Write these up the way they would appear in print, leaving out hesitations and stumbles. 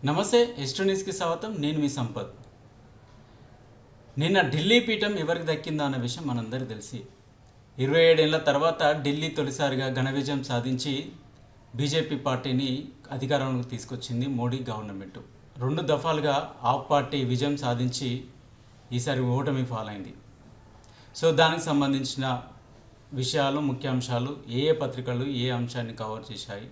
నమస్తే ఎస్టు న్యూస్కి స్వాగతం. నేను మీ సంపత్. నిన్న ఢిల్లీ పీఠం ఎవరికి దక్కిందో అన్న విషయం మనందరికీ తెలిసి 27 ఏళ్ల తర్వాత ఢిల్లీ తొలిసారిగా ఘన విజయం సాధించి బీజేపీ పార్టీని అధికారంలోకి తీసుకొచ్చింది మోడీ గవర్నమెంట్. 2 దఫాలుగా ఆప్ పార్టీ విజయం సాధించి ఈసారి ఓటమి పాలైంది. సో దానికి సంబంధించిన విషయాలు, ముఖ్యాంశాలు, ఏ పత్రికలు ఏ అంశాన్ని కవర్ చేశాయి,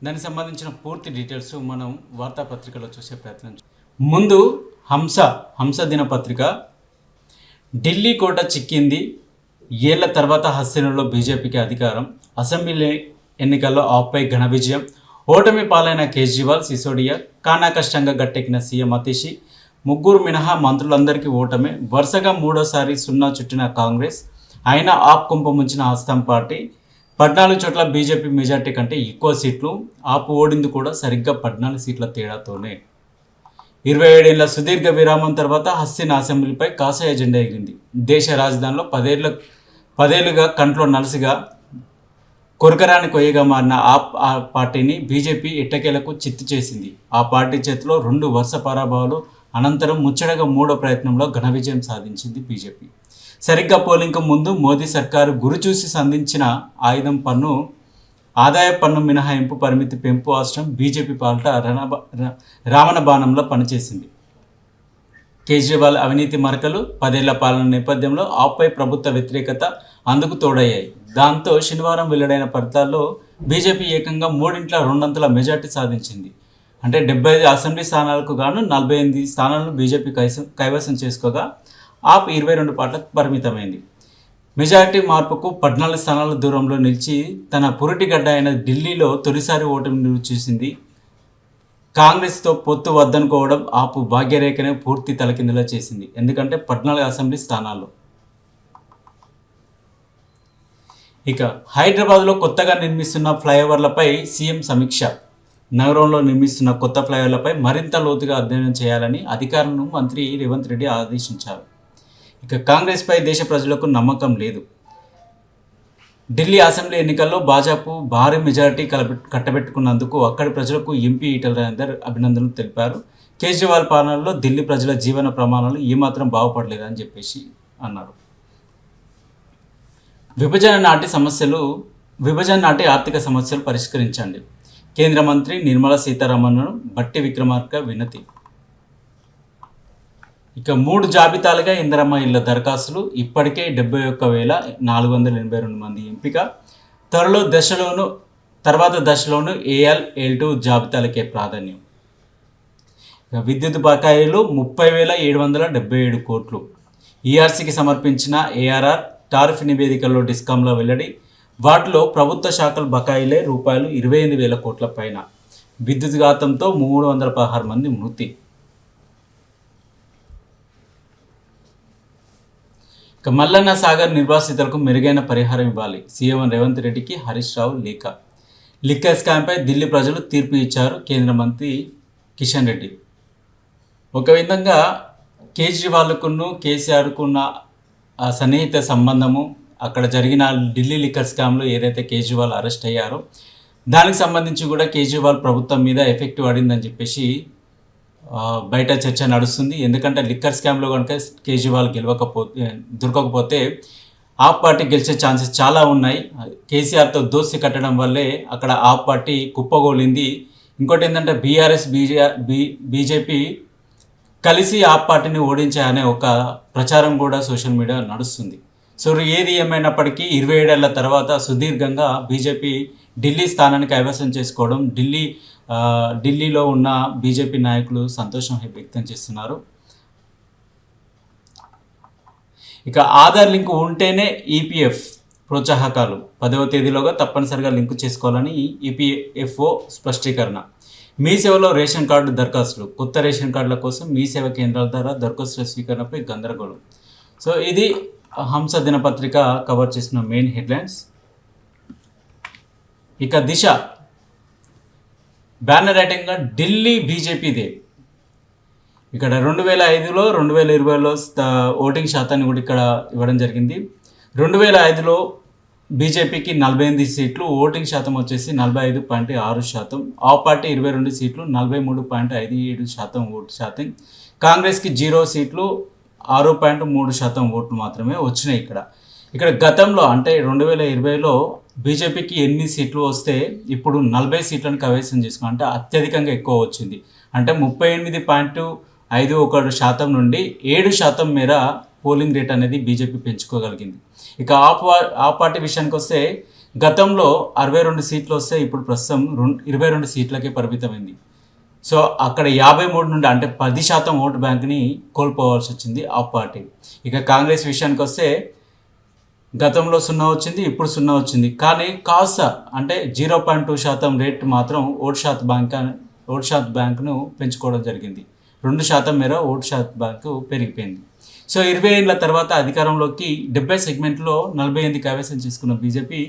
దానికి సంబంధించిన పూర్తి డీటెయిల్స్ మనం వార్తాపత్రికలో చూసే ప్రయత్నం. ముందు హంస దినపత్రిక. ఢిల్లీ కోట చిక్కింది, ఏళ్ల తర్వాత హస్తినలో బీజేపీకి అధికారం, అసెంబ్లీ ఎన్నికల్లో ఆప్పై ఘన విజయం, ఓటమి పాలైన కేజ్రీవాల్, సిసోడియా, కానా కష్టంగా గట్టెక్కిన సీఎం అతిషి, ముగ్గురు మినహా మంత్రులందరికీ ఓటమే, వరుసగా 3వ సారి సున్నా చుట్టిన కాంగ్రెస్, అయినా ఆప్ కుంపముంచిన హస్తం పార్టీ, 14 చోట్ల బీజేపీ మెజార్టీ కంటే ఎక్కువ సీట్లు, ఆపు ఓడింది కూడా సరిగ్గా 14 సీట్ల తేడాతోనే. 27 ఏళ్ల సుదీర్ఘ విరామం తర్వాత హస్తిన అసెంబ్లీపై కాషాయ జెండా ఎగిరింది. దేశ రాజధానిలో పదేళ్లుగా కంట్లో నలసిగా కొరకరాని కొయ్యగా మారిన ఆ పార్టీని బీజేపీ ఎట్టకేలకు చిత్తు చేసింది. ఆ పార్టీ చేతిలో 2 వరుస పరాభవాలు అనంతరం ముచ్చటగా 3వ ప్రయత్నంలో ఘన విజయం సాధించింది బీజేపీ. సరిగ్గా పోలింగ్కు ముందు మోదీ సర్కారు గురి చూసి సంధించిన ఆయుధం ఆదాయ పన్ను మినహాయింపు పరిమితి పెంపు అవసరం బీజేపీ పాలిట రావణ బాణంలో పనిచేసింది. కేజ్రీవాల్ అవినీతి మరకలు, 10 ఏళ్ల పాలన నేపథ్యంలో ఆప్పై ప్రభుత్వ వ్యతిరేకత అందుకు తోడయ్యాయి. దాంతో శనివారం వెల్లడైన ఫలితాల్లో బీజేపీ ఏకంగా 3 2 మెజార్టీ సాధించింది. అంటే 75 అసెంబ్లీ స్థానాలకు గాను 48 స్థానాలను బీజేపీ కైవసం చేసుకోగా ఆప్ 22 పార్టీలకు పరిమితమైంది. మెజారిటీ మార్పుకు 14 స్థానాల దూరంలో నిలిచి తన పురిటి గడ్డ అయిన ఢిల్లీలో తొలిసారి ఓటమిని రుచి చూసింది. కాంగ్రెస్తో పొత్తు వద్దనుకోవడం ఆపు భాగ్యరేఖనే పూర్తి తలకిందులా చేసింది. ఎందుకంటే 14 అసెంబ్లీ స్థానాల్లో. ఇక హైదరాబాద్లో కొత్తగా నిర్మిస్తున్న ఫ్లైఓవర్లపై సీఎం సమీక్ష. నగరంలో నిర్మిస్తున్న కొత్త ఫ్లైఓవర్లపై మరింత లోతుగా అధ్యయనం చేయాలని అధికారులను మంత్రి రేవంత్ రెడ్డి ఆదేశించారు. ఇక కాంగ్రెస్పై దేశ ప్రజలకు నమ్మకం లేదు. ఢిల్లీ అసెంబ్లీ ఎన్నికల్లో భాజపాకు భారీ మెజారిటీ కట్టబెట్టుకున్నందుకు అక్కడి ప్రజలకు ఎంపీ ఈటెల రాజేందర్ అభినందనలు తెలిపారు. కేజ్రీవాల్ పాలనలో ఢిల్లీ ప్రజల జీవన ప్రమాణాలు ఏమాత్రం బాగుపడలేదని చెప్పేసి అన్నారు. విభజన నాటి ఆర్థిక సమస్యలు పరిష్కరించండి. కేంద్ర మంత్రి నిర్మలా సీతారామన్ను బట్టి విక్రమార్క వినతి. ఇక 3 జాబితాలుగా ఇందిరమ్మ ఇళ్ల దరఖాస్తులు, ఇప్పటికే 71,482 మంది ఎంపిక, తర్వాత దశలోను ఏఎల్, ఏల్2 జాబితాలకే ప్రాధాన్యం. ఇక విద్యుత్ బకాయిలు 30,777 కోట్లు. ఈఆర్సీకి సమర్పించిన ఏఆర్ఆర్ టారిఫ్ నివేదికల్లో డిస్కాంలో వెల్లడి. వాటిలో ప్రభుత్వ శాఖల బకాయిలే రూపాయలు 28,000 కోట్ల పైన. విద్యుత్ ఘాతంతో 316 మంది మృతి. ఇక మల్లన్న సాగర్ నిర్వాసితులకు మెరుగైన పరిహారం ఇవ్వాలి. సీఎం రేవంత్ రెడ్డికి హరీష్ రావు లేఖ. లిక్కర్ స్కామ్పై ఢిల్లీ ప్రజలు తీర్పు ఇచ్చారు కేంద్ర మంత్రి కిషన్ రెడ్డి. ఒక విధంగా కేజ్రీవాల్కును కేసీఆర్కున్న సన్నిహిత సంబంధము, అక్కడ జరిగిన ఢిల్లీ లిక్కర్ స్కామ్లో ఏదైతే కేజ్రీవాల్ అరెస్ట్ అయ్యారో దానికి సంబంధించి కూడా కేజ్రీవాల్ ప్రభుత్వం మీద ఎఫెక్ట్ పడిందని చెప్పేసి బయట చర్చ నడుస్తుంది. ఎందుకంటే లిక్కర్ స్కామ్లో కనుక కేజ్రీవాల్ దొరకకపోతే ఆప్ పార్టీ గెలిచే ఛాన్సెస్ చాలా ఉన్నాయి. కేసీఆర్తో దోస్తి కట్టడం వల్లే అక్కడ ఆప్ పార్టీ కుప్పగోలింది. ఇంకోటి ఏంటంటే బీఆర్ఎస్ బీజేపీ కలిసి ఆప్ పార్టీని ఓడించాయనే ఒక ప్రచారం కూడా సోషల్ మీడియా నడుస్తుంది. సో ఏది ఏమైనప్పటికీ 27 ఏళ్ల తర్వాత సుదీర్ఘంగా బీజేపీ ఢిల్లీ స్థానాన్ని కైవసం చేసుకోవడం ఢిల్లీలో ఉన్న బీజేపీ నాయకులు సంతోషం వ్యక్తం చేస్తున్నారు. ఇక ఆధార్ లింకు ఉంటేనే ఈపీఎఫ్ ప్రోత్సాహకాలు 10వ తేదీలోగా తప్పనిసరిగా లింకు చేసుకోవాలని ఈపీఎఫ్ఓ స్పష్టీకరణ. మీ సేవలో రేషన్ కార్డు దరఖాస్తులు. కొత్త రేషన్ కార్డుల కోసం మీ సేవ కేంద్రాల ద్వారా దరఖాస్తుల స్వీకరణపై గందరగోళం. సో ఇది హంస దినపత్రిక కవర్ చేసిన మెయిన్ హెడ్లైన్స్. ఇక దిశ బ్యానర్ ఐటంగా ఢిల్లీ బీజేపీదే. ఇక్కడ 2005లో 2020లో ఓటింగ్ శాతాన్ని కూడా ఇక్కడ ఇవ్వడం జరిగింది. 2005లో బీజేపీకి 48 సీట్లు, ఓటింగ్ శాతం వచ్చేసి 45.6%, ఆ పార్టీ 22 సీట్లు 43.57% ఓటు శాతం, కాంగ్రెస్కి 0 సీట్లు 6.3% ఓట్లు మాత్రమే వచ్చినాయి. ఇక్కడ గతంలో అంటే 2020లో బీజేపీకి ఎన్ని సీట్లు వస్తే ఇప్పుడు 40 సీట్లను కైవసం చేసుకుని అంటే అత్యధికంగా ఎక్కువ వచ్చింది. అంటే 38.51% నుండి 7% మేర పోలింగ్ రేట్ అనేది బీజేపీ పెంచుకోగలిగింది. ఇక ఆ పార్టీ విషయానికి వస్తే గతంలో 62 సీట్లు వస్తే ఇప్పుడు ప్రస్తుతం 22 సీట్లకే పరిమితమైంది. సో అక్కడ 53 నుండి అంటే 10% ఓటు బ్యాంక్ని కోల్పోవాల్సి వచ్చింది ఆ పార్టీ. ఇక కాంగ్రెస్ విషయానికి వస్తే గతంలో 0 వచ్చింది, ఇప్పుడు 0 వచ్చింది. కానీ కాస్త అంటే 0.2% రేట్ మాత్రం ఓటు శాత బ్యాంకును పెంచుకోవడం జరిగింది. 2% మేర ఓటు శాత బ్యాంకు పెరిగిపోయింది. సో 20 ఏళ్ల తర్వాత అధికారంలోకి 70 సెగ్మెంట్లో 48 కైవసం చేసుకున్న బీజేపీ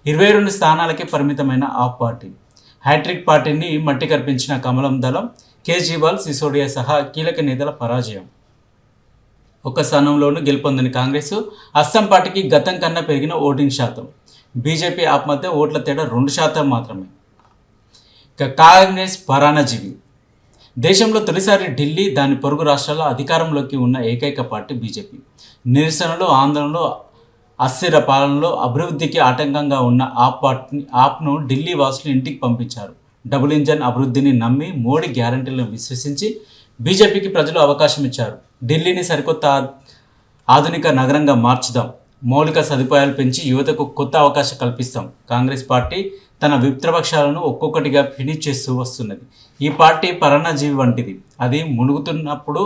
22 స్థానాలకే పరిమితమైన ఆ పార్టీ. హ్యాట్రిక్ పార్టీని మట్టి కర్పించిన కమలం దళం, కేజ్రీవాల్, సిసోడియా సహా కీలక నేతల పరాజయం. ఒక్క స్థానంలోనూ గెలుపొందని కాంగ్రెస్, అస్సాం పార్టీకి గతం కన్నా పెరిగిన ఓటింగ్ శాతం, బీజేపీ ఆప్ మధ్య ఓట్ల తేడా 2% మాత్రమే. ఇక కాంగ్రెస్ పరాణజీవి. దేశంలో తొలిసారి ఢిల్లీ, దాని పొరుగు రాష్ట్రాల్లో అధికారంలోకి ఉన్న ఏకైక పార్టీ బీజేపీ. నిరసనలు, ఆందోళనలు, అస్థిర పాలనలో అభివృద్ధికి ఆటంకంగా ఉన్న ఆప్ను ఢిల్లీ వాసులు ఇంటికి పంపించారు. డబుల్ ఇంజన్ అభివృద్ధిని నమ్మి, మోడీ గ్యారంటీలను విశ్వసించి బీజేపీకి ప్రజలు అవకాశం ఇచ్చారు. ఢిల్లీని సరికొత్త ఆధునిక నగరంగా మార్చుదాం, మౌలిక సదుపాయాలు పెంచి యువతకు కొత్త అవకాశం కల్పిస్తాం. కాంగ్రెస్ పార్టీ తన విప్లవపక్షాలను ఒక్కొక్కటిగా ఫినిష్ చేస్తూ వస్తున్నది. ఈ పార్టీ పరాన్నజీవి వంటిది. అది మునుగుతున్నప్పుడు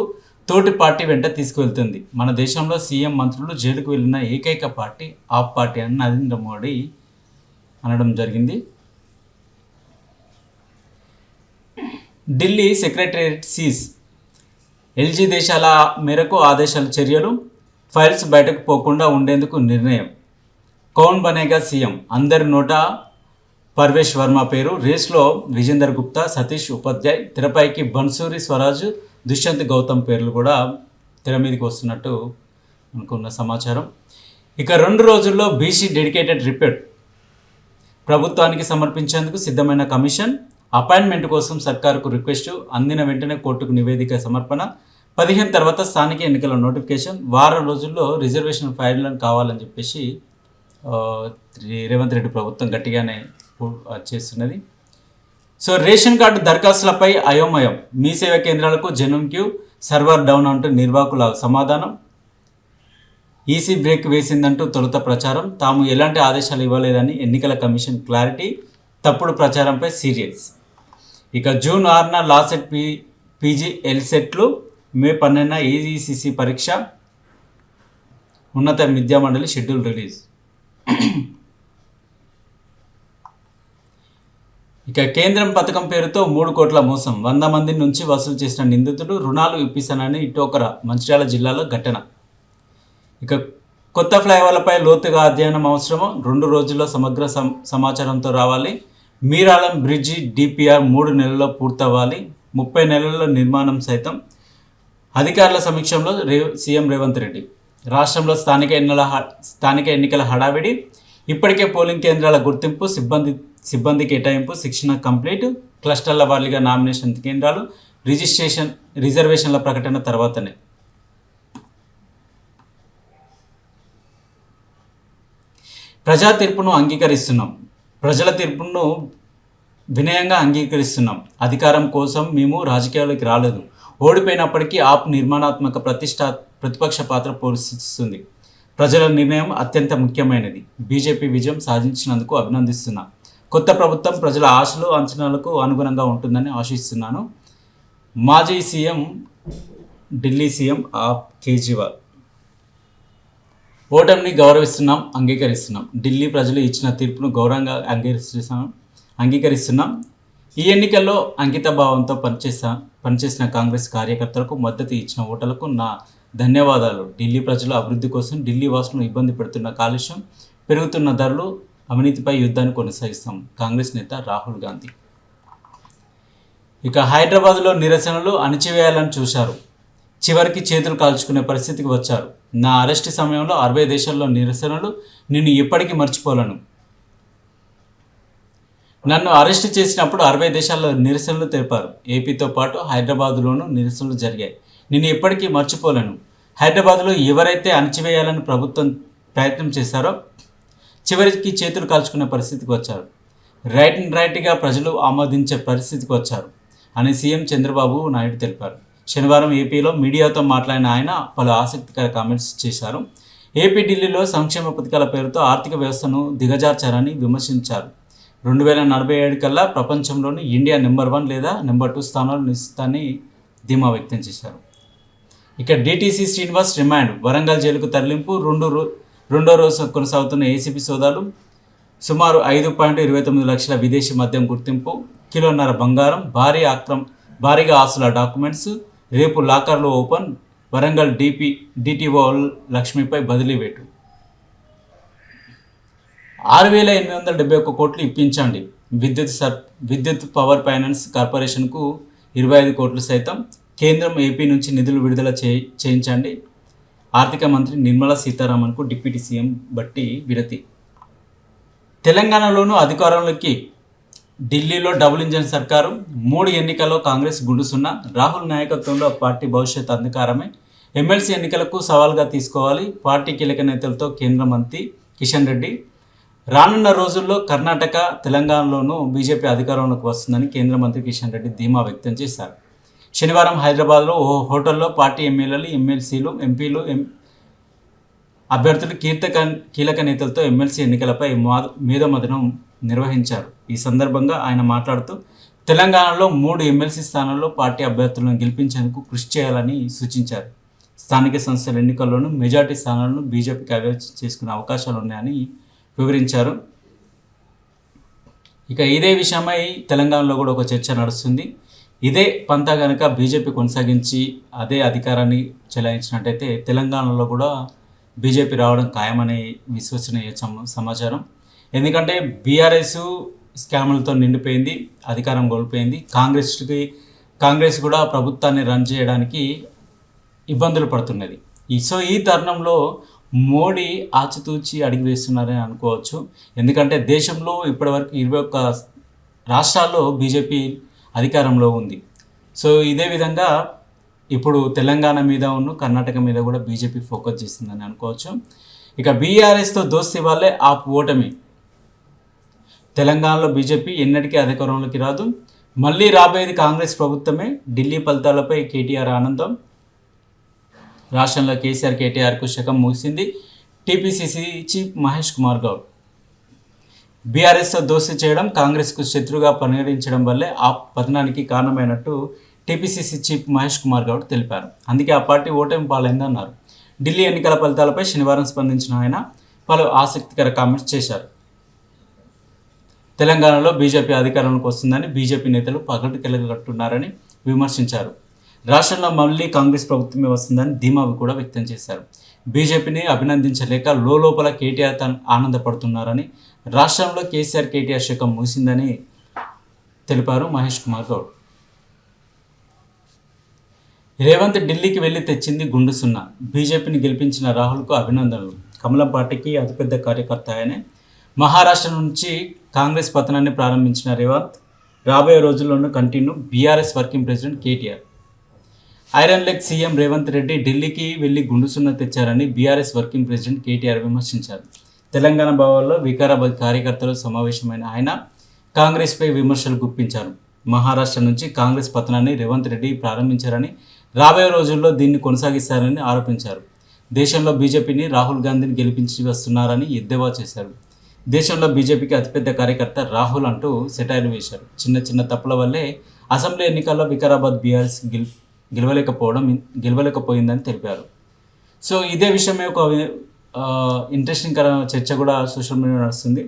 తోటి పార్టీ వెంట తీసుకువెళ్తుంది. మన దేశంలో సీఎం, మంత్రులు జైలుకు వెళ్ళిన ఏకైక పార్టీ ఆప్ పార్టీ అని నరేంద్ర మోడీ అనడం జరిగింది. ఢిల్లీ సెక్రటేరియట్ సీజ్, ఎల్జీ దేశాల మేరకు ఆదేశాల చర్యలు, ఫైల్స్ బయటకు పోకుండా ఉండేందుకు నిర్ణయం. కౌన్ బనేగా సీఎం, అందరి నోటా పర్వేష్ వర్మ పేరు. రేస్లో విజేందర్ గుప్తా, సతీష్ ఉపాధ్యాయ్, తెరపైకి బన్సూరి స్వరాజ్, దుష్యంత్ గౌతమ్ పేర్లు కూడా తెర మీదకి వస్తున్నట్టు అనుకున్న సమాచారం. ఇక 2 రోజుల్లో బీసీ డెడికేటెడ్ రిపోర్ట్ ప్రభుత్వానికి సమర్పించేందుకు సిద్ధమైన కమిషన్. అపాయింట్మెంట్ కోసం సర్కారుకు రిక్వెస్ట్, అందిన వెంటనే కోర్టుకు నివేదిక సమర్పణ. 15 తర్వాత స్థానిక ఎన్నికల నోటిఫికేషన్. వారం రోజుల్లో రిజర్వేషన్ ఫైళ్లను కావాలని చెప్పేసి రేవంత్ రెడ్డి ప్రభుత్వం గట్టిగానే చేస్తున్నది. సో రేషన్ కార్డు దరఖాస్తులపై అయోమయం, మీ సేవా కేంద్రాలకు జనం క్యూ, సర్వర్ డౌన్ అంటూ నిర్వాహకుల సమాధానం. ఈసీ బ్రేక్ వేసిందంటూ తొలుత ప్రచారం, తాము ఎలాంటి ఆదేశాలు ఇవ్వలేదని ఎన్నికల కమిషన్ క్లారిటీ, తప్పుడు ప్రచారంపై సీరియస్. ఇక జూన్ 6న లాసెట్ పీజీ ఎల్సెట్లు, మే 12న ఏఈసిసి పరీక్ష, ఉన్నత విద్యామండలి షెడ్యూల్ రిలీజ్. ఇక కేంద్రం పథకం పేరుతో 3 కోట్ల మోసం, 100 మంది నుంచి వసూలు చేసిన నిందితుడు రుణాలు ఇప్పిస్తానని టోకరా, మంచిర్యాల జిల్లాలో ఘటన. ఇక కొత్త ఫ్లైఓవర్లపై లోతుగా అధ్యయనం అవసరమో, 2 రోజుల్లో సమగ్ర సమాచారంతో రావాలి. మీరాలం బ్రిడ్జి డిపిఆర్ 3 నెలల్లో పూర్తవ్వాలి, 30 నెలల్లో నిర్మాణం సైతం. అధికారుల సమీక్షంలో సీఎం రేవంత్ రెడ్డి. రాష్ట్రంలో స్థానిక ఎన్నికల హడావిడి, ఇప్పటికే పోలింగ్ కేంద్రాల గుర్తింపు, సిబ్బంది కేటాయింపు, శిక్షణ కంప్లీట్, క్లస్టర్ల వారీగా నామినేషన్ కేంద్రాలు, రిజర్వేషన్ల ప్రకటన తర్వాతనే. ప్రజా తీర్పును అంగీకరిస్తున్నాం, ప్రజల తీర్పును వినయంగా అంగీకరిస్తున్నాం. అధికారం కోసం మేము రాజకీయాల్లోకి రాలేదు. ఓడిపోయినప్పటికీ ఆప్ నిర్మాణాత్మక ప్రతిపక్ష పాత్ర పోషిస్తుంది. ప్రజల నిర్ణయం అత్యంత ముఖ్యమైనది. బీజేపీ విజయం సాధించినందుకు అభినందిస్తున్నా. కొత్త ప్రభుత్వం ప్రజల ఆశలు, అంచనాలకు అనుగుణంగా ఉంటుందని ఆశిస్తున్నాను. మాజీ సీఎం, ఢిల్లీ సీఎం ఆప్ కేజ్రీవాల్. ఓటమిని గౌరవిస్తున్నాం, అంగీకరిస్తున్నాం. ఢిల్లీ ప్రజలు ఇచ్చిన తీర్పును గౌరవంగా అంగీకరిస్తున్నాం. ఈ ఎన్నికల్లో అంకిత భావంతో పనిచేసిన కాంగ్రెస్ కార్యకర్తలకు, మద్దతు ఇచ్చిన ఓటర్లకు నా ధన్యవాదాలు. ఢిల్లీ ప్రజల అభివృద్ధి కోసం ఢిల్లీ వాసులను ఇబ్బంది పెడుతున్న కాలుష్యం, పెరుగుతున్న ధరలు, అవినీతిపై యుద్ధాన్ని కొనసాగిస్తాం. కాంగ్రెస్ నేత రాహుల్ గాంధీ. ఇక హైదరాబాద్లో నిరసనలు అణిచివేయాలని చూశారు. చివరికి చేతులు కాల్చుకునే పరిస్థితికి వచ్చారు. నా అరెస్ట్ సమయంలో 60 దేశాల్లో నిరసనలు, నిన్ను ఎప్పటికీ మర్చిపోలేను. నన్ను అరెస్ట్ చేసినప్పుడు 60 దేశాల్లో నిరసనలు తెలిపారు. ఏపీతో పాటు హైదరాబాదులోనూ నిరసనలు జరిగాయి. నేను ఎప్పటికీ మర్చిపోలేను. హైదరాబాద్లో ఎవరైతే అణచివేయాలని ప్రభుత్వం ప్రయత్నం చేశారో చివరికి చేతులు కాల్చుకునే పరిస్థితికి వచ్చారు. రైట్గా ప్రజలు ఆమోదించే పరిస్థితికి వచ్చారు అని సీఎం చంద్రబాబు నాయుడు తెలిపారు. శనివారం ఏపీలో మీడియాతో మాట్లాడిన ఆయన పలు ఆసక్తికర కామెంట్స్ చేశారు. ఏపీ ఢిల్లీలో సంక్షేమ పథకాల పేరుతో ఆర్థిక వ్యవస్థను దిగజార్చారని విమర్శించారు. 2047 కల్లా ప్రపంచంలోని ఇండియా నెంబర్ 1 లేదా నెంబర్ 2 స్థానాలు నిలుస్తుందని ధీమా వ్యక్తం చేశారు. ఇక డీటీసీ శ్రీనివాస్ రిమాండ్, వరంగల్ జైలుకు తరలింపు. రెండో రోజు కొనసాగుతున్న ఏసీబీ సోదాలు. సుమారు 5.29 లక్షల విదేశీ మద్యం గుర్తింపు, కిలోన్నర బంగారం, భారీగా ఆస్తుల డాక్యుమెంట్స్. రేపు లాకర్లు ఓపెన్. వరంగల్ డిటిఓ లక్ష్మిపై బదిలీ వేటు. 6,871 కోట్లు ఇప్పించండి. విద్యుత్ పవర్ ఫైనాన్స్ కార్పొరేషన్కు 25 కోట్లు సైతం. కేంద్రం ఏపీ నుంచి నిధులు విడుదల చేయించండి. ఆర్థిక మంత్రి నిర్మలా సీతారామన్కు డిప్యూటీ సీఎం బట్టి విడతి. తెలంగాణలోనూ అధికారంలోకి ఢిల్లీలో డబుల్ ఇంజన్ సర్కారు. 3 ఎన్నికల్లో కాంగ్రెస్ గుండుసున్న. రాహుల్ నాయకత్వంలో పార్టీ భవిష్యత్ అంధకారమే. ఎమ్మెల్సీ ఎన్నికలకు సవాల్గా తీసుకోవాలి. పార్టీ కీలక నేతలతో కేంద్ర మంత్రి కిషన్ రెడ్డి. రానున్న రోజుల్లో కర్ణాటక, తెలంగాణలోనూ బీజేపీ అధికారంలోకి వస్తుందని కేంద్ర మంత్రి కిషన్ రెడ్డి ధీమా వ్యక్తం చేశారు. శనివారం హైదరాబాద్లో ఓ హోటల్లో పార్టీ ఎమ్మెల్యేలు, ఎమ్మెల్సీలు, ఎంపీలు, అభ్యర్థులు, కీలక నేతలతో ఎమ్మెల్సీ ఎన్నికలపై మేధోమథనం నిర్వహించారు. ఈ సందర్భంగా ఆయన మాట్లాడుతూ తెలంగాణలో 3 ఎమ్మెల్సీ స్థానాల్లో పార్టీ అభ్యర్థులను గెలిపించేందుకు కృషి చేయాలని సూచించారు. స్థానిక సంస్థల ఎన్నికల్లోనూ మెజార్టీ స్థానాలను బీజేపీ కైవసం చేసుకునే అవకాశాలు ఉన్నాయని వివరించారు. ఇక ఇదే విషయమై తెలంగాణలో కూడా ఒక చర్చ నడుస్తుంది. ఇదే పంతా కనుక బీజేపీ కొనసాగించి అదే అధికారాన్ని చెలాయించినట్టయితే తెలంగాణలో కూడా బీజేపీ రావడం ఖాయమనే విశ్వసనీయ సమాచారం. ఎందుకంటే బీఆర్ఎస్ స్కాములతో నిండిపోయింది, అధికారం కోల్పోయింది. కాంగ్రెస్ కూడా ప్రభుత్వాన్ని రన్ చేయడానికి ఇబ్బందులు పడుతున్నది. సో ఈ తరుణంలో మోడీ ఆచితూచి అడిగి వేస్తున్నారని అనుకోవచ్చు. ఎందుకంటే దేశంలో ఇప్పటివరకు 21 రాష్ట్రాల్లో బీజేపీ అధికారంలో ఉంది. సో ఇదే విధంగా ఇప్పుడు తెలంగాణ మీద కర్ణాటక మీద కూడా బీజేపీ ఫోకస్ చేస్తుందని అనుకోవచ్చు. ఇక బీఆర్ఎస్తో దోస్తీ వాళ్ళే ఓటమి. తెలంగాణలో బీజేపీ ఎన్నటికీ అధికారంలోకి రాదు. మళ్ళీ రాబోయేది కాంగ్రెస్ ప్రభుత్వమే. ఢిల్లీ ఫలితాలపై కేటీఆర్ ఆనందం. రాష్ట్రంలో కేటీఆర్కు శకం ముగిసింది. టీపీసీసీ చీఫ్ మహేష్ కుమార్ గౌడ్ బీఆర్ఎస్తో దోస్తీ చేయడం, కాంగ్రెస్కు శత్రుగా పరిగణించడం వల్లే ఆ పతనానికి కారణమైనట్టు టీపీసీసీ చీఫ్ మహేష్ కుమార్ గౌడ్ తెలిపారు. అందుకే ఆ పార్టీ ఓటమి పాలైందన్నారు. ఢిల్లీ ఎన్నికల ఫలితాలపై శనివారం స్పందించిన ఆయన పలు ఆసక్తికర కామెంట్స్ చేశారు. తెలంగాణలో బీజేపీ అధికారంలోకి వస్తుందని బీజేపీ నేతలు పగటికెళ్ళగట్టున్నారని విమర్శించారు. రాష్ట్రంలో మళ్ళీ కాంగ్రెస్ ప్రభుత్వమే వస్తుందని ధీమా కూడా వ్యక్తం చేశారు. బీజేపీని అభినందించలేక లోపల కేటీఆర్ ఆనందపడుతున్నారని, రాష్ట్రంలో కేటీఆర్ శకం ముగిసిందని తెలిపారు మహేష్ కుమార్ గౌడ్. రేవంత్ ఢిల్లీకి వెళ్లి తెచ్చింది గుండు సున్నా. బీజేపీని గెలిపించిన రాహుల్కు అభినందనలు. కమలం పార్టీకి అతిపెద్ద కార్యకర్త ఆయనే. మహారాష్ట్ర నుంచి కాంగ్రెస్ పతనాన్ని ప్రారంభించిన రేవంత్ రాబోయే రోజుల్లోనూ continue. BRS working president KTR. Iron leg CM Revanth Reddy ఢిల్లీకి వెళ్లి గుండు సున్నా తెచ్చారని బీఆర్ఎస్ వర్కింగ్ ప్రెసిడెంట్ కేటీఆర్ విమర్శించారు. తెలంగాణ భవన్లో వికారాబాద్ కార్యకర్తలు సమావేశమైన ఆయన కాంగ్రెస్పై విమర్శలు గుప్పించారు. మహారాష్ట్ర నుంచి కాంగ్రెస్ పతనాన్ని రేవంత్ రెడ్డి ప్రారంభించారని, రాబోయే రోజుల్లో దీన్ని కొనసాగిస్తారని ఆరోపించారు. దేశంలో బీజేపీని రాహుల్ గాంధీని గెలిపించి వస్తున్నారని ఎద్దేవా చేశారు. దేశంలో బీజేపీకి అతిపెద్ద కార్యకర్త రాహుల్ అంటూ సెటైర్లు వేశారు. చిన్న తప్పుల వల్లే అసెంబ్లీ ఎన్నికల్లో వికారాబాద్ బీఆర్ఎస్ గెలవలేకపోయిందని తెలిపారు. సో ఇదే విషయమే ఒక ఇంట్రెస్టింగ్ చర్చ కూడా సోషల్ మీడియా నడుస్తుంది.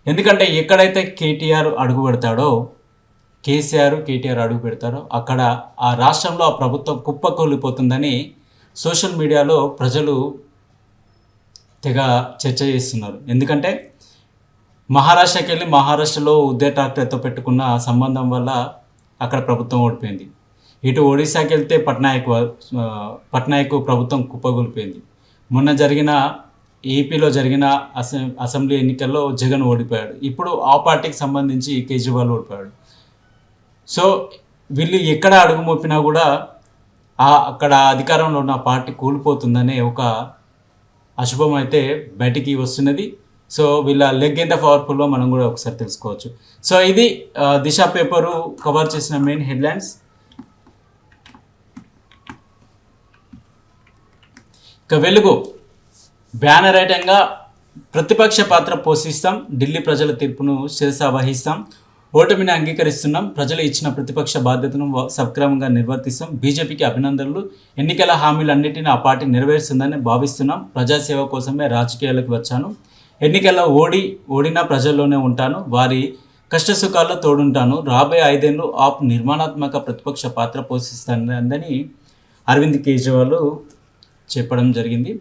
ఎందుకంటే ఎక్కడైతే కేటీఆర్ అడుగు పెడతాడో, కేటీఆర్ అడుగు పెడతారో అక్కడ ఆ రాష్ట్రంలో ఆ ప్రభుత్వం కుప్పకూలిపోతుందని సోషల్ మీడియాలో ప్రజలు తెగ చర్చ చేస్తున్నారు. ఎందుకంటే మహారాష్ట్రకి వెళ్ళి మహారాష్ట్రలో ఉద్దవ్ ఠాక్రేతో పెట్టుకున్న సంబంధం వల్ల అక్కడ ప్రభుత్వం ఓడిపోయింది. ఇటు ఒడిశాకి వెళ్తే పట్నాయక్ ప్రభుత్వం కుప్పగొలిపోయింది. మొన్న జరిగిన ఏపీలో జరిగిన అసెంబ్లీ ఎన్నికల్లో జగన్ ఓడిపోయాడు. ఇప్పుడు ఆ పార్టీకి సంబంధించి కేజ్రీవాల్ ఓడిపోయాడు. సో వీళ్ళు ఎక్కడ అడుగు మోపినా కూడా అక్కడ అధికారంలో ఉన్న పార్టీ కూలిపోతుందనే ఒక అశుభం అయితే బయటికి వస్తున్నది. సో వీళ్ళ లెగ్ ఎంత పవర్ఫుల్లో మనం కూడా ఒకసారి తెలుసుకోవచ్చు. సో ఇది దిశ పేపరు కవర్ చేసిన మెయిన్ హెడ్లైన్స్. ఇక వెలుగు బ్యానర్ ఐటంగా ప్రతిపక్ష పాత్ర పోషిస్తాం, ఢిల్లీ ప్రజల తీర్పును శిరస వహిస్తాం, ఓటమిని అంగీకరిస్తున్నాం, ప్రజలు ఇచ్చిన ప్రతిపక్ష బాధ్యతను సక్రమంగా నిర్వర్తిస్తాం, బీజేపీకి అభినందనలు, ఎన్నికల హామీలన్నింటినీ ఆ పార్టీ నెరవేరుస్తుందని భావిస్తున్నాం, ప్రజాసేవ కోసమే రాజకీయాలకు వచ్చాను, ఎన్నికల్లో ఓడినా ప్రజల్లోనే ఉంటాను, వారి కష్టసుఖాల్లో తోడుంటాను, రాబోయే 5 ఏళ్ళు ఆప్ నిర్మాణాత్మక ప్రతిపక్ష పాత్ర పోషిస్తానని అరవింద్ కేజ్రీవాల్ చెప్పడం జరిగింది.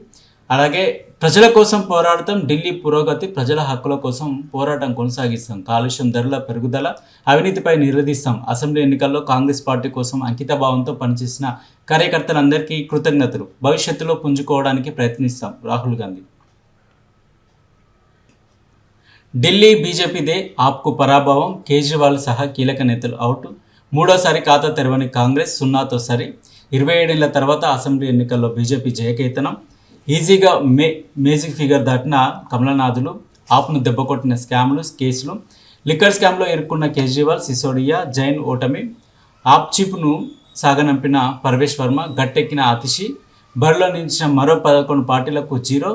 అలాగే ప్రజల కోసం పోరాడతాం, ఢిల్లీ పురోగతి, ప్రజల హక్కుల కోసం పోరాటం కొనసాగిస్తాం, కాలుష్యం ధరల పెరుగుదల, అవినీతిపై నిరోధిస్తాం, అసెంబ్లీ ఎన్నికల్లో కాంగ్రెస్ పార్టీ కోసం అంకిత భావంతో పనిచేసిన కార్యకర్తలందరికీ కృతజ్ఞతలు, భవిష్యత్తులో పుంజుకోవడానికి ప్రయత్నిస్తాం, రాహుల్ గాంధీ. ఢిల్లీ బీజేపీదే ఆప్కు పరాభవం, కేజ్రీవాల్ సహా కీలక నేతలు అవుట్, మూడోసారి ఖాతా తెరవని కాంగ్రెస్ 0తో సరి, 27 ఏళ్ల తర్వాత అసెంబ్లీ ఎన్నికల్లో బీజేపీ జయకేతనం, ఈజీగా మేజిక్ ఫిగర్ దాటిన కమలనాథులు, ఆప్ను దెబ్బకొట్టిన స్కామ్లు కేసులు, లిక్కర్ స్కామ్లో ఇరుక్కున్న కేజ్రీవాల్, సిసోడియా, జైన్ ఓటమి, ఆప్ చీప్ను సాగనంపిన పర్వేష్ వర్మ, గట్టెక్కిన అతిషి, బరిలో నిలిచిన మరో 11 పార్టీలకు 0,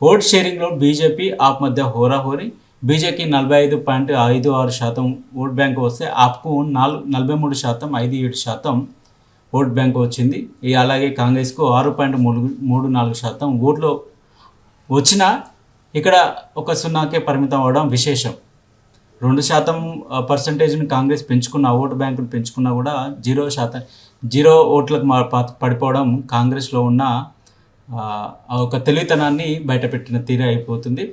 ఓట్ షేరింగ్లో బీజేపీ ఆప్ మధ్య హోరాహోరీ, బీజేపీ 45.56% ఓట్ బ్యాంకు వస్తే ఆప్కు 43.57% ఓట్ బ్యాంకు వచ్చింది. అలాగే కాంగ్రెస్కు 6.34% ఓట్లు వచ్చినా ఇక్కడ ఒక 0కే పరిమితం అవ్వడం విశేషం. 2% కాంగ్రెస్ పెంచుకున్న ఓటు బ్యాంకును పెంచుకున్నా కూడా 0 ఓట్లకు పడిపోవడం కాంగ్రెస్లో ఉన్న ఒక తెలివితనాన్ని బయటపెట్టిన తీరే అయిపోతుంది.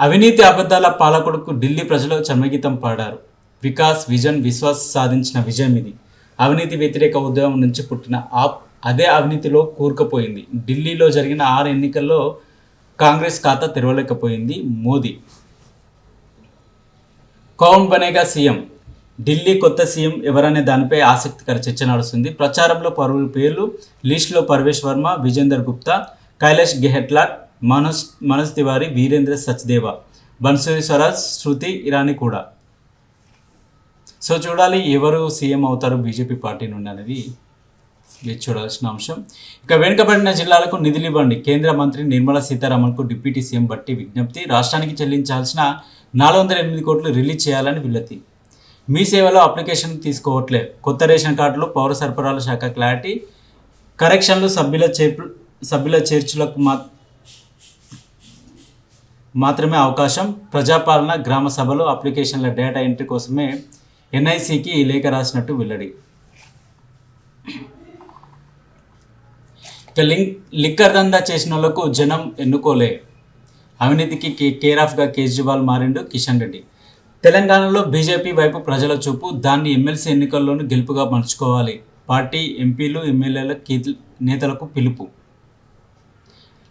అవినీతి అబద్ధాల పాలకుడుకు ఢిల్లీ ప్రజలు చర్మగీతం పాడారు. వికాస్, విజన్, విశ్వాస్ సాధించిన విజయం ఇది. అవినీతి వ్యతిరేక ఉద్యమం నుంచి పుట్టిన ఆప్ అదే అవినీతిలో కూరుకుపోయింది. ఢిల్లీలో జరిగిన 6 ఎన్నికల్లో కాంగ్రెస్ ఖాతా తెరవలేకపోయింది. మోదీ కౌన్ బనేగా సీఎం, ఢిల్లీ కొత్త సీఎం ఎవరనే దానిపై ఆసక్తికర చర్చ నడుస్తుంది. ప్రచారంలో పలువురు పేర్లు, లిస్టులో పర్వేష్ వర్మ, విజేందర్ గుప్తా, కైలాష్ గెహ్లాట్, మనోజ్ తివారీ, వీరేంద్ర సచ్దేవా, బన్సూరి స్వరాజ్, శృతి ఇరానీ కూడా. సో చూడాలి ఎవరు సీఎం అవుతారు బీజేపీ పార్టీ నుండి అనేది చూడాల్సిన అంశం. ఇక వెనుకబడిన జిల్లాలకు నిధులు ఇవ్వండి, కేంద్ర మంత్రి నిర్మలా సీతారామన్కు డిప్యూటీ సీఎం బట్టి విజ్ఞప్తి, రాష్ట్రానికి చెల్లించాల్సిన 408 కోట్లు రిలీజ్ చేయాలని విల్లతి, మీ సేవలో అప్లికేషన్ తీసుకోవట్లే, కొత్త రేషన్ కార్డులు, పౌర సరఫరాల శాఖ క్లారిటీ, కరెక్షన్లు, సభ్యుల చేర్చులకు మాత్రమే అవకాశం, ప్రజాపాలన, గ్రామ సభలు, అప్లికేషన్ల డేటా ఎంట్రీ కోసమే ఎన్ఐసికి లేఖ రాసినట్టు వెల్లడి. ఇక లిక్కర్ దందా చేసిన వాళ్లకు జనం ఎన్నుకోలే, అవినీతికి కేర్ ఆఫ్గా కేజ్రీవాల్ మారిండు కిషన్ రెడ్డి. తెలంగాణలో బీజేపీ వైపు ప్రజల చూపు, దాన్ని ఎమ్మెల్సీ ఎన్నికల్లోనూ గెలుపుగా మలుచుకోవాలి, పార్టీ ఎంపీలు ఎమ్మెల్యేల నేతలకు పిలుపు.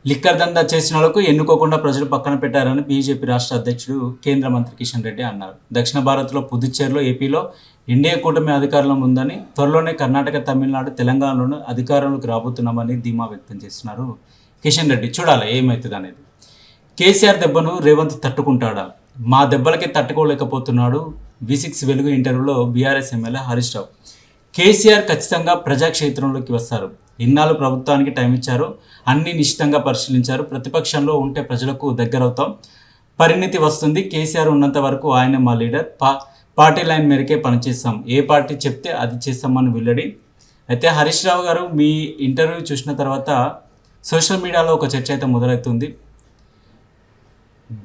లిక్కర్ దందా చేసిన వాళ్లకు ఎన్నుకోకుండా ప్రజలు పక్కన పెట్టారని బీజేపీ రాష్ట్ర అధ్యక్షుడు కేంద్ర మంత్రి కిషన్ రెడ్డి అన్నారు. దక్షిణ భారత్లో పుదుచ్చేరిలో, ఏపీలో ఎన్డీఏ కూటమి అధికారంలో ఉందని, త్వరలోనే కర్ణాటక, తమిళనాడు, తెలంగాణలోనూ అధికారంలోకి రాబోతున్నామని ధీమా వ్యక్తం చేస్తున్నారు కిషన్ రెడ్డి. చూడాలి ఏమవుతుంది అనేది. కేసీఆర్ దెబ్బను రేవంత్ తట్టుకుంటాడా? మా దెబ్బలకే తట్టుకోలేకపోతున్నాడు. V6 వెలుగు ఇంటర్వ్యూలో బీఆర్ఎస్ ఎమ్మెల్యే హరీష్ రావు. కేసీఆర్ ఖచ్చితంగా ప్రజాక్షేత్రంలోకి వస్తారు. ఇన్నాళ్ళు ప్రభుత్వానికి టైం ఇచ్చారు, అన్ని నిశ్చితంగా పరిశీలించారు. ప్రతిపక్షంలో ఉంటే ప్రజలకు దగ్గరవుతాం, పరిణితి వస్తుంది. కేసీఆర్ ఉన్నంత వరకు ఆయన మా లీడర్, పార్టీ లైన్ మేరకే పనిచేస్తాం, ఏ పార్టీ చెప్తే అది చేస్తామని వెల్లడి. అయితే హరీష్ రావు గారు మీ ఇంటర్వ్యూ చూసిన తర్వాత సోషల్ మీడియాలో ఒక చర్చ అయితే మొదలవుతుంది.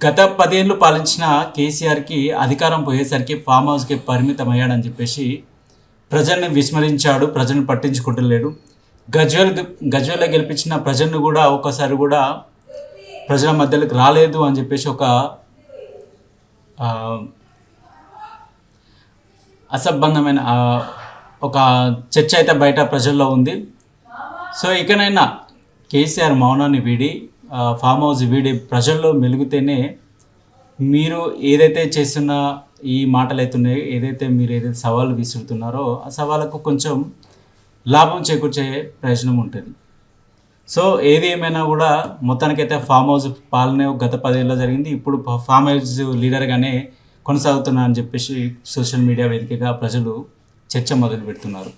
గత 10 ఏళ్ళు పాలించిన కేసీఆర్కి అధికారం పోయేసరికి ఫామ్ హౌస్కి పరిమితమయ్యాడని చెప్పేసి ప్రజల్ని విస్మరించాడు, ప్రజల్ని పట్టించుకుంటలేడు. గజ్వేల్లో గెలిపించిన ప్రజలను కూడా ఒక్కసారి కూడా ప్రజల మధ్యలోకి రాలేదు అని చెప్పేసి ఒక అసంబంధమైన ఒక చర్చ అయితే బయట ప్రజల్లో ఉంది. సో ఇకనైనా కేసీఆర్ మౌనాన్ని వీడి ఫామ్ హౌస్ వీడి ప్రజల్లో మెలుగుతేనే మీరు ఏదైతే చేస్తున్న ఈ మాటలు అవుతున్నాయో, మీరు ఏదైతే సవాళ్ళు విసురుతున్నారో ఆ సవాళ్ళకు కొంచెం లాభం చేకూర్చే ప్రయోజనం ఉంటుంది. సో ఏది ఏమైనా కూడా మొత్తానికైతే ఫామ్ హౌస్ పాలన గత 10 ఏళ్ళలో జరిగింది. ఇప్పుడు ఫామ్ హౌస్ లీడర్గానే కొనసాగుతున్నా అని చెప్పేసి సోషల్ మీడియా వేదికగా ప్రజలు చర్చ మొదలు పెడుతున్నారు.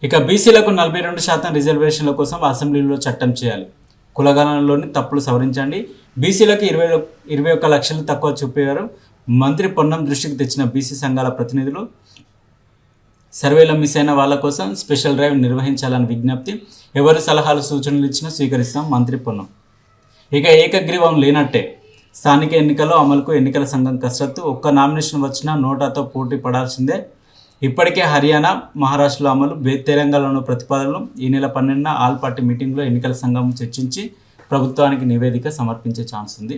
ఇక బీసీలకు 42% రిజర్వేషన్ల కోసం అసెంబ్లీలో చట్టం చేయాలి. కులగణనలోని తప్పులు సవరించండి. బీసీలకు 21 లక్షలు తక్కువ చూపారు. మంత్రి పొన్నం దృష్టికి తెచ్చిన బీసీ సంఘాల ప్రతినిధులు సర్వేలో మిస్ అయిన వాళ్ళ కోసం స్పెషల్ డ్రైవ్ నిర్వహించాలని విజ్ఞప్తి. ఎవరు సలహాలు సూచనలు ఇచ్చినా స్వీకరిస్తాం మంత్రి పొన్నం. ఇక ఏకగ్రీవం లేనట్టే స్థానిక ఎన్నికల్లో అమలుకు ఎన్నికల సంఘం కసరత్తు. ఒక్క నామినేషన్ వచ్చినా నోటాతో పోటీ పడాల్సిందే. ఇప్పటికే హర్యానా, మహారాష్ట్రలో అమలు, తెలంగాణలో ప్రతిపాదనలు. ఈ నెల 12న ఆల్ పార్టీ మీటింగ్లో ఎన్నికల సంఘం చర్చించి ప్రభుత్వానికి నివేదిక సమర్పించే ఛాన్స్ ఉంది.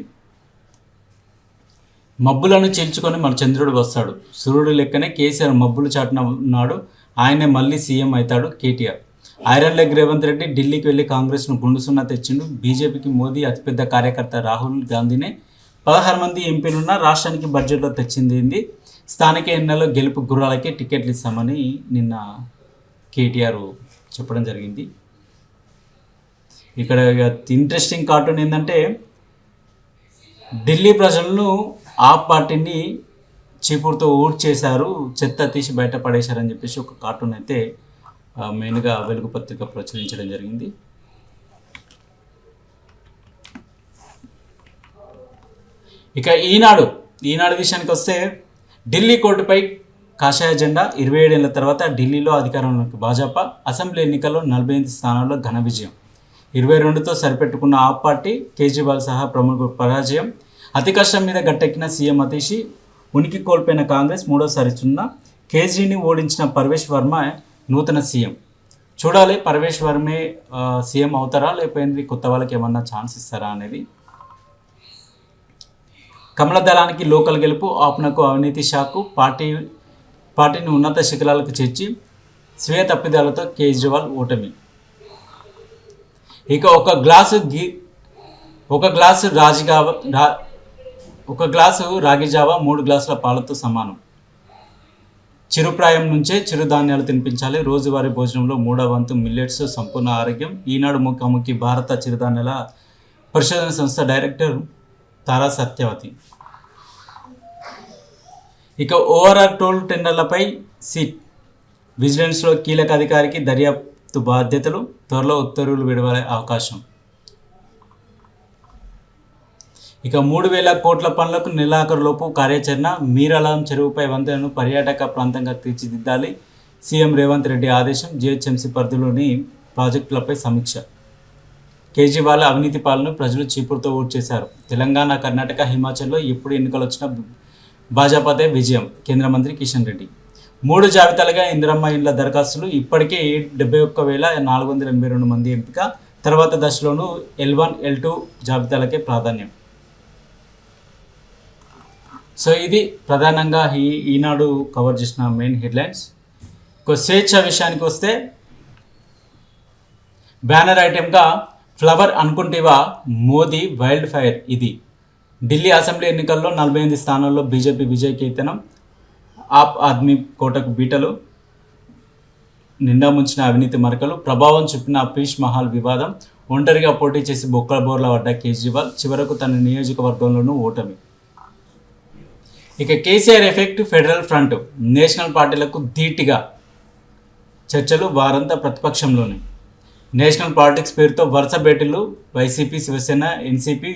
మబ్బులను చీల్చుకొని మన చంద్రుడు వస్తాడు. సూర్యుడు లెక్కనే కేసీఆర్ మబ్బులు చాటున ఉన్నాడు. ఆయనే మళ్ళీ సీఎం అవుతాడు కేటీఆర్. ఐరన్ లెగ్ రేవంత్ రెడ్డి ఢిల్లీకి వెళ్ళి కాంగ్రెస్ను గుండుసున్నా తెచ్చిండు. బీజేపీకి మోదీ అతిపెద్ద కార్యకర్త రాహుల్ గాంధీనే 16 మంది ఎంపీలున్న రాష్ట్రానికి బడ్జెట్లో తెచ్చింది. స్థానిక ఎన్నికల్లో గెలుపు గుర్రాలకే టికెట్లు ఇస్తామని నిన్న కేటీఆర్ చెప్పడం జరిగింది. ఇక్కడ ఇంట్రెస్టింగ్ కార్టూన్ ఏంటంటే ఢిల్లీ ప్రజలను ఆప్ పార్టీని చీపురుతో ఊడ్చేశారు, చెత్త తీసి బయట పడేశారని చెప్పేసి ఒక కార్టూన్ అయితే మెయిన్గా వెలుగు పత్రిక ప్రచురించడం జరిగింది. ఇక ఈనాడు విషయానికి వస్తే ఢిల్లీ కోర్టుపై కాషాయ జెండా. 27 ఏళ్ల తర్వాత ఢిల్లీలో అధికారంలోకి భాజపా. అసెంబ్లీ ఎన్నికల్లో 48 స్థానాల్లో ఘన విజయం. 22తో సరిపెట్టుకున్న ఆప్ పార్టీ, కేజ్రీవాల్ సహా ప్రముఖుల పరాజయం. అతి కష్టం మీద గట్టెక్కిన సీఎం అతీషి. ఉనికి కోల్పోయిన కాంగ్రెస్ మూడోసారి సున్నా. కేజ్రీని ఓడించిన పర్వేష్ వర్మ నూతన సీఎం. చూడాలి పర్వేష్ వర్మే సీఎం అవుతారా లేకపోయింది కొత్త వాళ్ళకి ఏమన్నా ఛాన్స్ ఇస్తారా అనేది. కమల దళానికి లోకల్ గెలుపు. ఆప్నకు అవినీతి షాకు. పార్టీని ఉన్నత శిఖరాలకు చేర్చి స్వీయ తప్పిదాలతో కేజ్రీవాల్ ఓటమి. ఇక ఒక గ్లాసు రాగి జావా 3 గ్లాసుల పాలతో సమానం. చిరుప్రాయం నుంచే చిరుధాన్యాలు తినిపించాలి. రోజువారీ భోజనంలో 3వ వంతు మిల్లెట్స్ సంపూర్ణ ఆరోగ్యం. ఈనాడు ముఖాముఖి భారత చిరుధాన్యాల పరిశోధన సంస్థ డైరెక్టర్ తారా సత్యవతి. ఇక ఓవరాల్ టోల్ టెండర్లపై సిట్ విజిలెన్స్లో కీలక అధికారికి దర్యాప్తు బాధ్యతలు. త్వరలో ఉత్తర్వులు విడుదల అవకాశం. ఇక 3,000 కోట్ల పనులకు నెలాఖరులోపు కార్యాచరణ. మీరాలం చెరువుపై వంతెనను పర్యాటక ప్రాంతంగా తీర్చిదిద్దాలి. సీఎం రేవంత్ రెడ్డి ఆదేశం. జీహెచ్ఎంసీ పరిధిలోని ప్రాజెక్టులపై సమీక్ష. కేజ్రీవాల్ అవినీతి పాలన ప్రజలు చీపురుతో ఊడ్చేశారు. తెలంగాణ, కర్ణాటక, హిమాచల్లో ఎప్పుడు ఎన్నికలు వచ్చినా భాజపాదే విజయం. కేంద్ర మంత్రి కిషన్ రెడ్డి. 3 జాబితాలుగా ఇందిరమ్మ ఇండ్ల దరఖాస్తులు. ఇప్పటికే 71,482 మంది ఎంపిక. తర్వాత దశలోనూ L1, L2 జాబితాలకే ప్రాధాన్యం. సో ఇది ప్రధానంగా ఈనాడు కవర్ చేసిన మెయిన్ హెడ్లైన్స్. స్వేచ్ఛ విషయానికి వస్తే బ్యానర్ ఐటెంగా ఫ్లవర్ అనుకుంటేవా మోదీ వైల్డ్ ఫైర్. ఇది ఢిల్లీ అసెంబ్లీ ఎన్నికల్లో 48 స్థానాల్లో బీజేపీ విజయ కేతనం. ఆప్ ఆద్మీ కోటకు బీటలు. నిండా ముంచిన అవినీతి మరకలు. ప్రభావం చూపిన పీష్ మహల్ వివాదం. ఒంటరిగా పోటీ చేసి బొక్కలబోర్ల పడ్డ కేజ్రీవాల్. చివరకు తన నియోజకవర్గంలోనూ ఓటమి. ఇక KCR effect federal front. National పార్టీలకు ధీటుగా చర్చలు. వారంతా ప్రతిపక్షంలోనే. నేషనల్ పాలిటిక్స్ పేరుతో వరుస భేటీలు. YCP, Shiv Sena, NCP,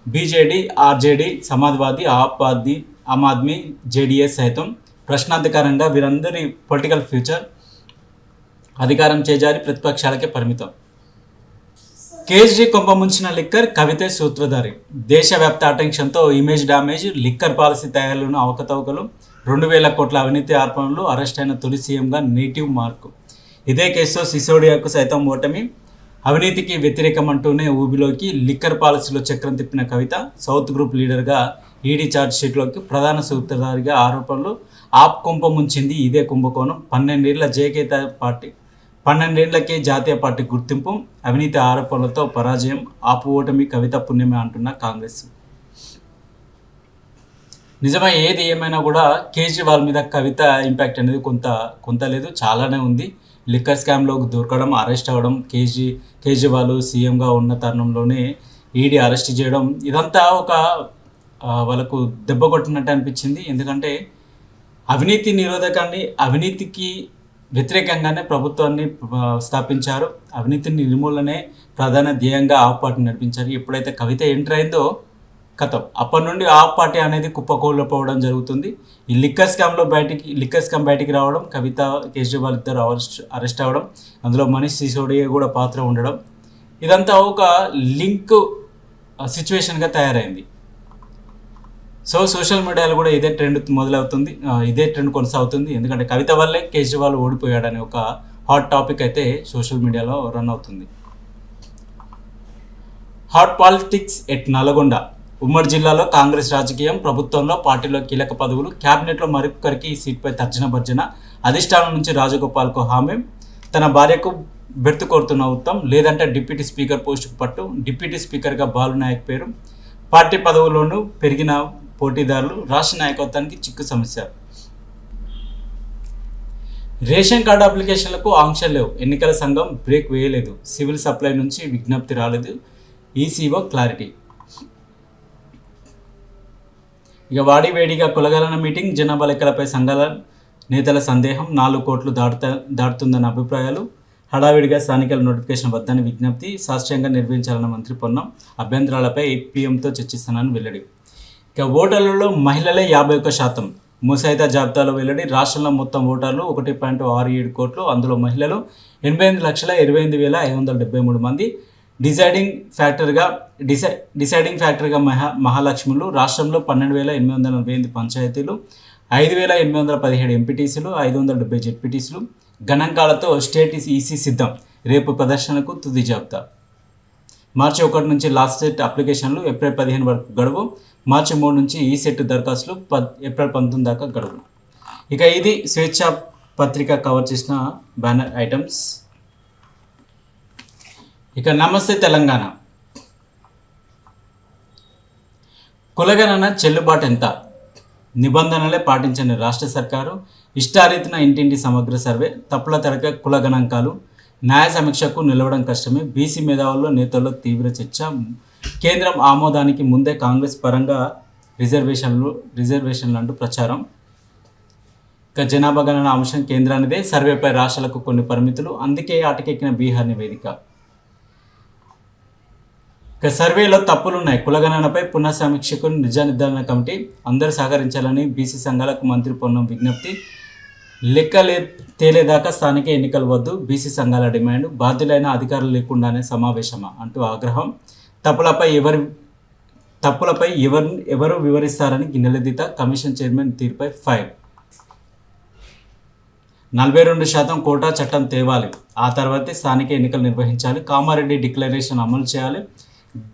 BJD, RJD, Samajwadi, Aam Aadmi, JDS సైతం ప్రశ్నార్థకరంగా. వీరందరి పొలిటికల్ ఫ్యూచర్ అధికారం చేజారి ప్రతిపక్షాలకే పరిమితం. కేజ్రీ కొంప ముంచిన లిక్కర్. కవితే సూత్రధారి. దేశవ్యాప్త అటెన్షన్తో ఇమేజ్ డ్యామేజ్. లిక్కర్ పాలసీ తయారీలోని అవకతవకలు. 2,000 కోట్ల అవినీతి ఆరోపణలు. అరెస్ట్ అయిన తొలి సీఎంగా నెగిటివ్ మార్కు. ఇదే కేసులో సిసోడియాకు సైతం ఓటమి. అవినీతికి వ్యతిరేకమంటూనే ఊబిలోకి. లిక్కర్ పాలసీలో చక్రం తిప్పిన కవిత. సౌత్ గ్రూప్ లీడర్గా ఈడీ ఛార్జ్షీట్లోకి ప్రధాన సూత్రధారిగా ఆరోపణలు. ఆప్ కుంభం ముంచింది ఇదే కుంభకోణం. 12 ఏళ్లకే జాతీయ పార్టీ గుర్తింపు. అవినీతి ఆరోపణలతో పరాజయం. ఆపు ఓటమి కవిత పుణ్యమే అంటున్న కాంగ్రెస్. నిజమే, ఏది ఏమైనా కూడా కేజ్రీవాల్ మీద కవిత ఇంపాక్ట్ అనేది కొంత లేదు, చాలానే ఉంది. లిక్కర్ స్కామ్లో దొరకడం, అరెస్ట్ అవ్వడం, కేజ్రీవాల్ సీఎంగా ఉన్న తరుణంలోనే ఈడీ అరెస్ట్ చేయడం, ఇదంతా ఒక వాళ్ళకు దెబ్బ కొట్టినట్టు అనిపించింది. ఎందుకంటే అవినీతి నిరోధకాన్ని, అవినీతికి వ్యతిరేకంగానే ప్రభుత్వాన్ని స్థాపించారు. అవినీతి నిర్మూలనే ప్రధాన ధ్యేయంగా ఆప్ పార్టీ నడిపించారు. ఎప్పుడైతే కవిత ఎంటర్ అయిందో కథం, అప్పటి నుండి ఆప్ పార్టీ అనేది కుప్పకూలిపోవడం జరుగుతుంది. ఈ లిక్కర్ స్కామ్ బయటికి రావడం, కవిత కేజ్రీవాల్ ఇద్దరు అరెస్ట్ అవ్వడం, అందులో మనీష్ సిసోడియా కూడా పాత్ర ఉండడం, ఇదంతా ఒక లింక్ సిచ్యువేషన్గా తయారైంది. సో సోషల్ మీడియాలో కూడా ఇదే ట్రెండ్ కొనసాగుతుంది. ఎందుకంటే కవిత వల్లే కేజ్రీవాల్ ఓడిపోయాడనే ఒక హాట్ టాపిక్ అయితే సోషల్ మీడియాలో రన్ అవుతుంది. Hot politics at Nalgonda. ఉమ్మడి జిల్లాలో కాంగ్రెస్ రాజకీయం, ప్రభుత్వంలో పార్టీలో కీలక పదవులు, క్యాబినెట్లో మరొకరికి సీట్పై తర్జన భర్జన. అధిష్టానం నుంచి రాజగోపాల్కు హామీ, తన భార్యకు బెర్త్ కోరుతున్న ఉత్తమ్, లేదంటే డిప్యూటీ స్పీకర్ పోస్టుకు పట్టు. డిప్యూటీ స్పీకర్గా బాలు నాయక్ పేరు. పార్టీ పదవుల్లోనూ పెరిగిన పోటీదారులు, రాష్ట్ర నాయకత్వానికి చిక్కు సమస్య. రేషన్ కార్డు అప్లికేషన్లకు ఆంక్షలు లేవు, ఎన్నికల సంఘం బ్రేక్ వేయలేదు, సివిల్ సప్లై నుంచి విజ్ఞప్తి రాలేదు, ఈసీఓ క్లారిటీ. ఇక వేడిగా కులగలన మీటింగ్, జనాభా లెక్కలపై సంఘాల నేతల సందేహం, 4 కోట్లు దాటుతుందన్న అభిప్రాయాలు, హడావిడిగా స్థానికల నోటిఫికేషన్ వద్దని విజ్ఞప్తి, శాస్త్రీయంగా నిర్వహించాలన్న మంత్రి పొన్నం, అభ్యంతరాలపై పీఎంతో చర్చిస్తానని వెల్లడి. ఇక ఓటర్లలో మహిళలే 51%, ముసాయిదా జాబితాలో వెల్లడి. రాష్ట్రంలో మొత్తం ఓటర్లు 1.67 కోట్లు, అందులో మహిళలు 88,28,573 మంది. డిసైడింగ్ ఫ్యాక్టర్గా మహాలక్ష్ములు. రాష్ట్రంలో 12,848 పంచాయతీలు, 5,817 ఎంపీటీసీలు, 570 జెడ్పీటీసీలు. గణాంకాలతో స్టేట్ ఈసీ సిద్ధం, రేపు ప్రదర్శనకు తుది జాబితా. మార్చి 1 నుంచి లాస్ట్ సెట్ అప్లికేషన్లు, ఏప్రిల్ 15 వరకు గడువు. మార్చి 3 నుంచి ఈ సెట్ దరఖాస్తులు, ఏప్రిల్ 19 దాకా గడువు. ఇక ఇది స్వేచ్ఛ పత్రిక కవర్ చేసిన బ్యానర్ ఐటమ్స్. ఇక నమస్తే తెలంగాణ. కులగణన చెల్లుబాటు ఎంత? నిబంధనలే పాటించని రాష్ట్ర సర్కారు, ఇష్టారీతిన ఇంటింటి సమగ్ర సర్వే, తప్పుల తడక కుల గణాంకాలు, న్యాయ సమీక్షకు నిలవడం కష్టమే. బీసీ మేధావుల్లో నేతల్లో తీవ్ర చర్చ. కేంద్రం ఆమోదానికి ముందే కాంగ్రెస్ పరంగా రిజర్వేషన్లు అంటూ ప్రచారం. ఇక జనాభా గణన అంశం కేంద్రానిదే, సర్వేపై రాష్ట్రాలకు కొన్ని పరిమితులు, అందుకే అటకెక్కిన బీహార్ నివేదిక. ఇక సర్వేలో తప్పులున్నాయి, కులగణనపై పునఃసమీక్షకు నిజ నిర్ధారణ కమిటీ, అందరూ సహకరించాలని బీసీ సంఘాలకు మంత్రి పొన్నం విజ్ఞప్తి. తేలేదాకా స్థానిక ఎన్నికలు వద్దు, బీసీ సంఘాల డిమాండ్. బాధ్యులైన అధికారులు లేకుండానే సమావేశమా అంటూ ఆగ్రహం. తప్పులపై ఎవరు వివరిస్తారని గిన్నెలదీత. కమిషన్ చైర్మన్ తీరుపై ఫైర్. 42% కోటా చట్టం తేవాలి, ఆ తర్వాతే స్థానిక ఎన్నికలు నిర్వహించాలి. కామారెడ్డి డిక్లరేషన్ అమలు చేయాలి.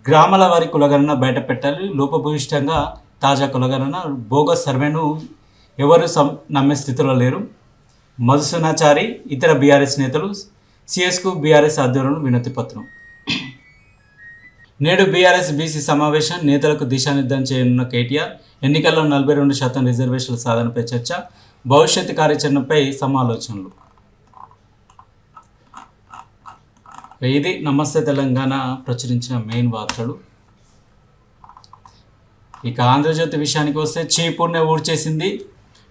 గ్రామాల వారి కులగణన బయట పెట్టాలి. లోపభూయిష్టంగా తాజా కులగణన, బోగస్ సర్వేను ఎవరు నమ్మే స్థితిలో లేరు. మధుసూనాచారి, ఇతర బీఆర్ఎస్ నేతలు. సిఎస్కు బీఆర్ఎస్ ఆధ్వర్యంలో వినతి పత్రం. నేడు బీఆర్ఎస్ బీసీ సమావేశం, నేతలకు దిశానిర్దేశం చేయనున్న కేటీఆర్. ఎన్నికల్లో 42% రిజర్వేషన్ల సాధనపై చర్చ, భవిష్యత్తు కార్యాచరణపై సమాలోచనలు. ఇది నమస్తే తెలంగాణ ప్రచురించిన మెయిన్ వార్తలు. ఇక ఆంధ్రజ్యోతి విషయానికి వస్తే, చీపూర్నే ఊడ్చేసింది.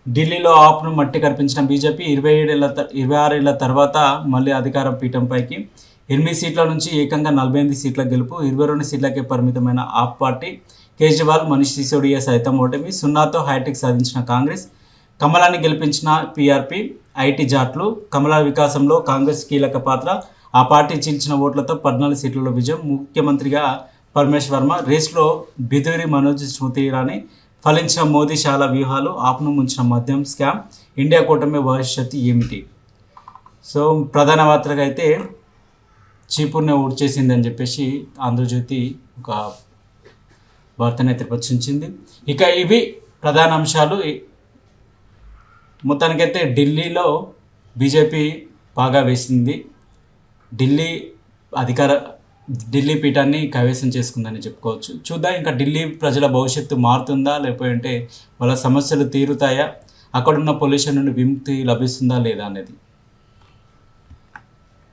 ఢిల్లీలో ఆప్ను మట్టి కనిపించిన బీజేపీ 26 ఏళ్ల తర్వాత మళ్ళీ అధికారం పీఠంపైకి. 8 సీట్ల నుంచి ఏకంగా 48 సీట్ల గెలుపు. 22 సీట్లకే పరిమితమైన ఆప్ పార్టీ. కేజ్రీవాల్, మనీష్ సిసోడియా సైతం ఓటమి. 0తో హైటెక్ సాధించిన కాంగ్రెస్. కమలాన్ని గెలిపించిన పీఆర్పీ. ఐటీ జాట్లు. కమల వికాసంలో కాంగ్రెస్ కీలక పాత్ర. ఆ పార్టీ చీల్చిన ఓట్లతో 14 సీట్లలో విజయం. ముఖ్యమంత్రిగా పరమేశ్ వర్మ. రేస్లో బిధూరి మనోజ్, స్మృతి ఇరానీ. ఫలించిన మోదీ శాల వ్యూహాలు. ఆప్ను ముంచిన మద్యం స్కామ్. ఇండియా కూటమి భవిష్యత్తు ఏమిటి? సో ప్రధాన వార్తగా అయితే చీపూర్నే ఊడ్చేసిందని చెప్పేసి ఆంధ్రజ్యోతి ఒక వార్తనైతే ప్రచురించింది. ఇక ఇవి ప్రధాన అంశాలు. మొత్తానికైతే ఢిల్లీలో బీజేపీ పాగా వేసింది. ఢిల్లీ అధికార ఢిల్లీ పీఠాన్ని కైవసం చేసుకుందని చెప్పుకోవచ్చు. చూద్దాం ఇంకా ఢిల్లీ ప్రజల భవిష్యత్తు మారుతుందా, లేకపోతే వాళ్ళ సమస్యలు తీరుతాయా, అక్కడున్న పొల్యూషన్ నుండి విముక్తి లభిస్తుందా లేదా అనేది.